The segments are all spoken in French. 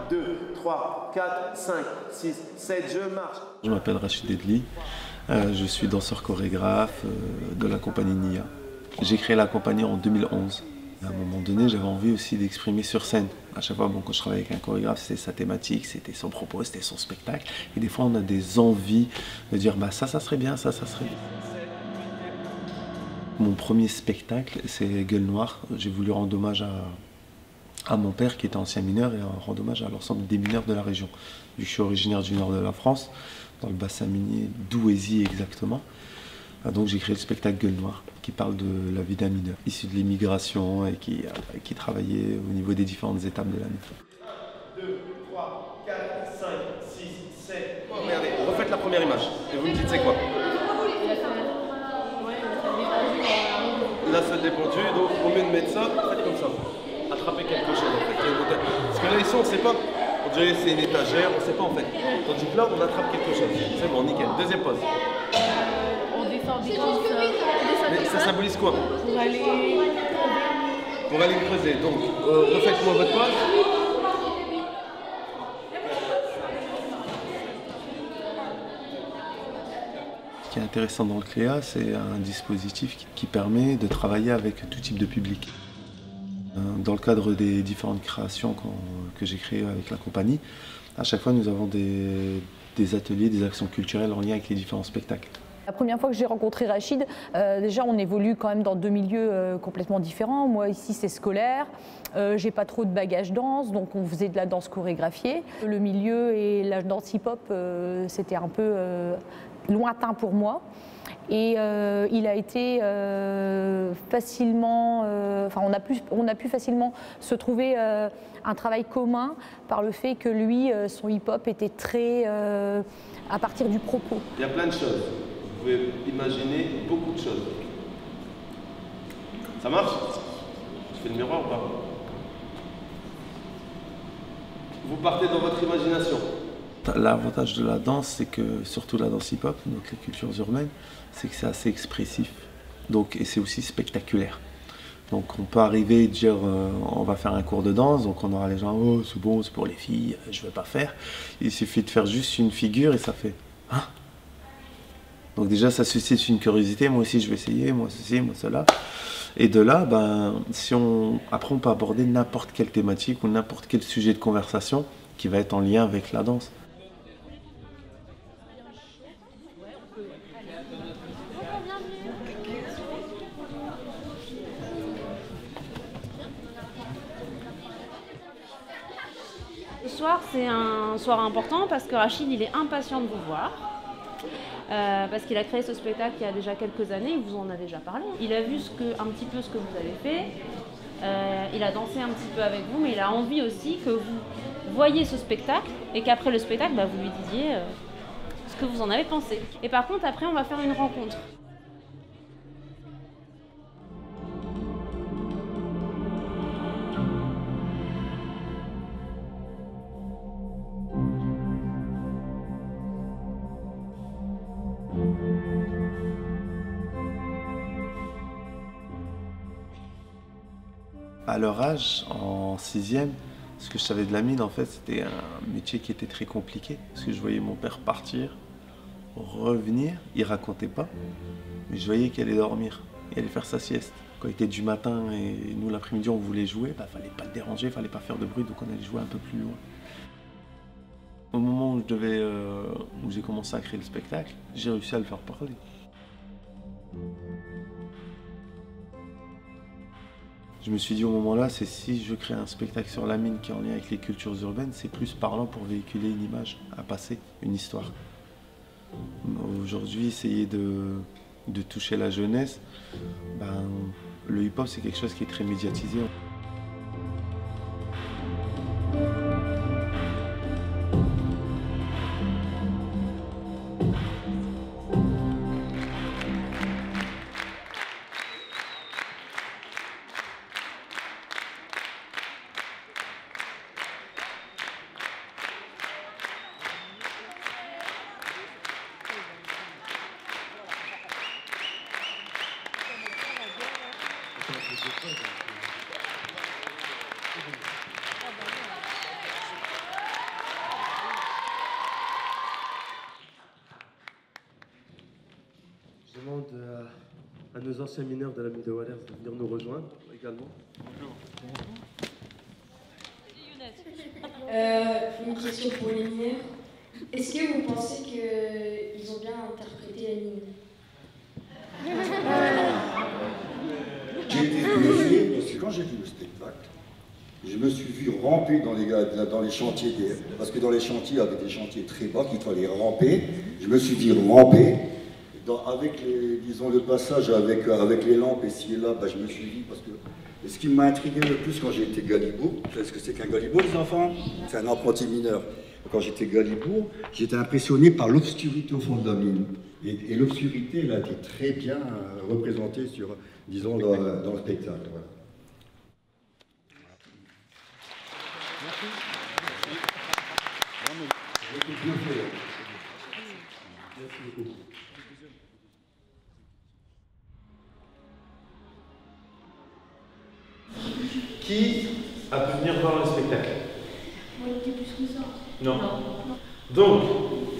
2, 3, 4, 5, 6, 7, je marche. Je m'appelle Rachid Edli, je suis danseur chorégraphe de la compagnie Nia. J'ai créé la compagnie en 2011. À un moment donné, j'avais envie aussi d'exprimer sur scène. À chaque fois, quand je travaillais avec un chorégraphe, c'était sa thématique, c'était son propos, c'était son spectacle. Et des fois, on a des envies de dire ça serait bien, ça serait bien. Mon premier spectacle, c'est Gueule Noire. J'ai voulu rendre hommage à mon père qui était ancien mineur et rendre hommage à l'ensemble des mineurs de la région. Vu que je suis originaire du nord de la France, dans le bassin minier d'Ouézy exactement. Donc j'ai créé le spectacle Gueule Noire qui parle de la vie d'un mineur issu de l'immigration et qui travaillait au niveau des différentes étapes de la vie. 2, 3, 4, 5, 6, 7. Oh, regardez, refaites la première image et vous me dites c'est quoi. Là c'est dépendu, donc au mieux de mettre ça, faites comme ça. Attrapez quelque chose en fait. Parce que là ici on ne sait pas. On dirait c'est une étagère, on ne sait pas en fait. Tandis que là on attrape quelque chose. C'est bon, nickel. Deuxième pose. Mais ça symbolise quoi? Pour aller creuser. Donc, refaites-moi votre pose. Ce qui est intéressant dans le CLEA, c'est un dispositif qui permet de travailler avec tout type de public. Dans le cadre des différentes créations que j'ai créées avec la compagnie, à chaque fois nous avons des ateliers, des actions culturelles en lien avec les différents spectacles. La première fois que j'ai rencontré Rachid, déjà on évolue quand même dans deux milieux complètement différents. Moi ici c'est scolaire, j'ai pas trop de bagage danse, donc on faisait de la danse chorégraphiée. Le milieu et la danse hip-hop c'était un peu lointain pour moi. Et il a été facilement, on a pu facilement se trouver un travail commun par le fait que lui, son hip-hop était très à partir du propos. Il y a plein de choses. Vous pouvez imaginer beaucoup de choses. Ça marche? Je fais le miroir ou pas? Vous partez dans votre imagination. L'avantage de la danse, c'est que, surtout la danse hip-hop, donc les cultures urbaines, c'est que c'est assez expressif. Donc, et c'est aussi spectaculaire. Donc on peut arriver et dire on va faire un cours de danse, donc on aura les gens, oh c'est bon, c'est pour les filles, je ne veux pas faire. Il suffit de faire juste une figure et ça fait hein? Donc déjà ça suscite une curiosité, moi aussi je vais essayer, moi ceci, moi cela. Et de là, après on peut aborder n'importe quelle thématique ou n'importe quel sujet de conversation qui va être en lien avec la danse. Ce soir, c'est un soir important parce que Rachid, il est impatient de vous voir. Parce qu'il a créé ce spectacle il y a déjà quelques années, il vous en a déjà parlé. Il a vu un petit peu ce que vous avez fait, il a dansé un petit peu avec vous, mais il a envie aussi que vous voyiez ce spectacle et qu'après le spectacle, vous lui disiez ce que vous en avez pensé. Et par contre, après, on va faire une rencontre. À leur âge, en 6e, ce que je savais de la mine, en fait, c'était un métier qui était très compliqué. Parce que je voyais mon père partir, revenir, il racontait pas, mais je voyais qu'il allait dormir, il allait faire sa sieste. Quand il était du matin et nous l'après-midi on voulait jouer, fallait pas le déranger, fallait pas faire de bruit, donc on allait jouer un peu plus loin. Au moment où j'ai commencé à créer le spectacle, j'ai réussi à le faire parler. Je me suis dit au moment-là, c'est si je crée un spectacle sur la mine qui est en lien avec les cultures urbaines, c'est plus parlant pour véhiculer une image à passer, une histoire. Aujourd'hui, essayer de toucher la jeunesse, le hip-hop c'est quelque chose qui est très médiatisé. Je demande à nos anciens mineurs de la mine de Wallers de venir nous rejoindre également. Une question pour les mineurs. Est-ce que vous pensez qu'ils ont bien interprété la ligne? J'ai été bluffé parce que quand j'ai vu le spectacle, je me suis vu ramper dans les chantiers, parce que dans les chantiers, il y avait des chantiers très bas qu'il fallait ramper. Je me suis vu ramper. Avec disons, le passage avec les lampes ici et là, je me suis dit, parce que ce qui m'a intrigué le plus quand j'ai été Galibourg, vous savez ce que c'est qu'un Galibourg, les enfants? C'est un apprenti mineur. Quand j'étais Galibourg, j'étais impressionné par l'obscurité au fond de la mine. Et l'obscurité, elle a été très bien représentée disons, dans le spectacle. Voilà. Merci. Merci beaucoup. Qui a pu venir voir le spectacle? Moi, il était plus que ça. Non. Donc,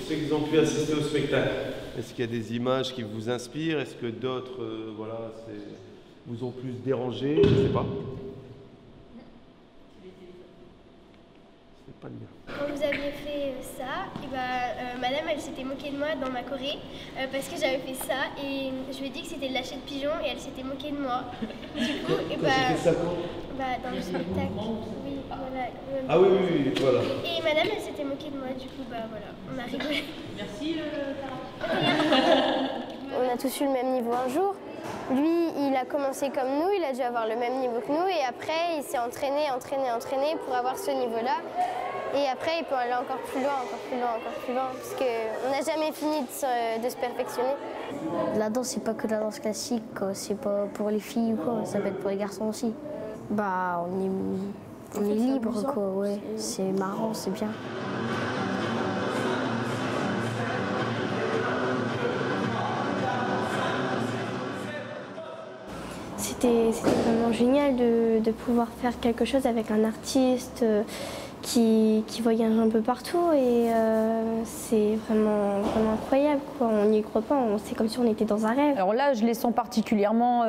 ceux qui ont pu assister au spectacle, est-ce qu'il y a des images qui vous inspirent? Est-ce que d'autres voilà, vous ont plus dérangé? Je ne sais pas. C'est pas le mien. Quand vous aviez fait ça, madame elle s'était moquée de moi dans ma choré parce que j'avais fait ça et je lui ai dit que c'était de lâcher de pigeon et elle s'était moquée de moi. Du coup, J'ai fait ça quand? dans le spectacle. Oui, voilà. Ah oui, voilà. Et madame elle s'était moquée de moi, du coup voilà, on a rigolé. Merci Tara. On a tous eu le même niveau un jour. Lui, il a commencé comme nous, il a dû avoir le même niveau que nous et après il s'est entraîné pour avoir ce niveau-là. Et après, il peut aller encore plus loin, parce qu'on n'a jamais fini de se perfectionner. La danse, c'est pas que de la danse classique, c'est pas pour les filles ou quoi, ça peut être pour les garçons aussi. Bah, on est libre, quoi, ouais. C'est marrant, c'est bien. C'était vraiment génial de pouvoir faire quelque chose avec un artiste qui voyage un peu partout et c'est vraiment incroyable, quoi. On n'y croit pas, c'est comme si on était dans un rêve. Alors là, je les sens particulièrement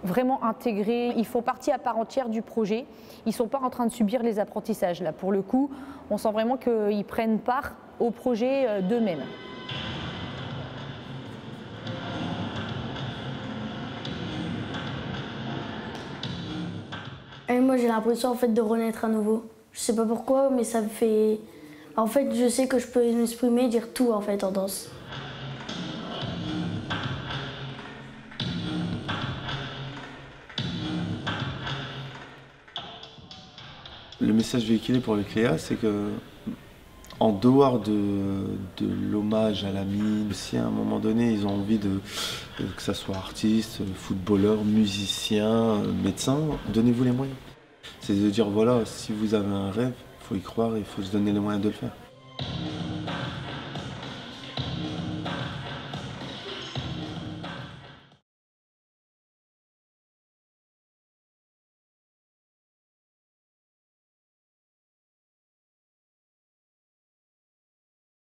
vraiment intégrés. Ils font partie à part entière du projet. Ils ne sont pas en train de subir les apprentissages. Là, pour le coup, on sent vraiment qu'ils prennent part au projet d'eux-mêmes. Et moi, j'ai l'impression en fait de renaître à nouveau. Je sais pas pourquoi, mais ça me fait. En fait, je sais que je peux m'exprimer, dire tout en fait en danse. Le message véhiculé pour le CLEA, c'est que, en dehors de l'hommage à la mine, si à un moment donné ils ont envie que ça soit artiste, footballeur, musicien, médecin, donnez-vous les moyens. C'est de dire voilà, si vous avez un rêve, il faut y croire et il faut se donner les moyens de le faire.